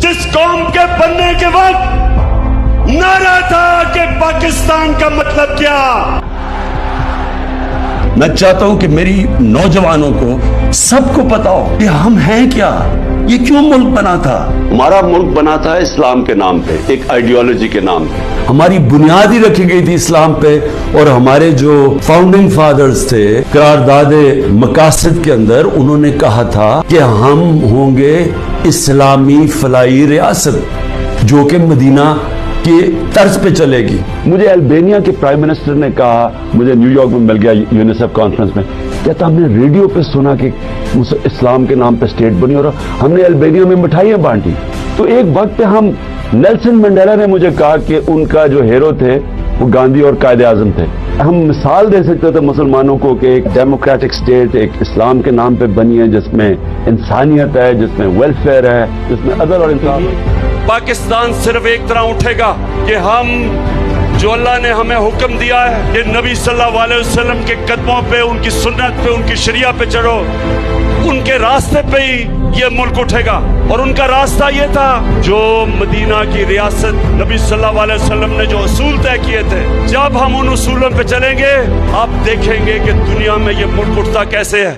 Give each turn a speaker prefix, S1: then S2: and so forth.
S1: जिस कौम के बनने के वक्त नारा था कि पाकिस्तान का मतलब क्या। मैं चाहता हूं कि मेरी नौजवानों को सबको पता हो कि हम हैं क्या, ये क्यों मुल्क बना था।
S2: हमारा मुल्क बना था इस्लाम के नाम पे, एक आइडियोलॉजी के नाम पे।
S1: हमारी बुनियाद ही रखी गई थी इस्लाम पे, और हमारे जो फाउंडिंग फादर्स थे करारदादे मकासद के अंदर उन्होंने कहा था कि हम होंगे इस्लामी फलाई रियासत जो कि मदीना की तर्ज पे चलेगी।
S2: मुझे अल्बानिया के प्राइम मिनिस्टर ने कहा, मुझे न्यूयॉर्क में मिल गया यूनिसेफ कॉन्फ्रेंस में, कहता हमने रेडियो पे सुना कि इस्लाम के नाम पे स्टेट बनी और हमने अल्बानिया में मिठाइयां बांटी। तो एक वक्त पे हम नेल्सन मंडेला ने मुझे कहा कि उनका जो हीरो थे वो गांधी और कायदे आजम थे। हम मिसाल दे सकते थे मुसलमानों को कि एक डेमोक्रेटिक स्टेट एक इस्लाम के नाम पे बनी है, जिसमें इंसानियत है, जिसमें वेलफेयर है, जिसमें अदल और इंसाफ।
S1: पाकिस्तान सिर्फ एक तरह उठेगा कि हम जो अल्लाह ने हमें हुक्म दिया है कि नबी सल्लल्लाहु अलैहि वसल्लम के कदमों पे, उनकी सुन्नत पे, उनकी शरिया पे चढ़ो, उनके रास्ते पे ही ये मुल्क उठेगा। और उनका रास्ता ये था जो मदीना की रियासत नबी सल्लल्लाहु अलैहि वसल्लम ने जो उसूल तय किए थे। जब हम उन उसूलों पे चलेंगे आप देखेंगे कि दुनिया में ये मुल्क उठता कैसे है।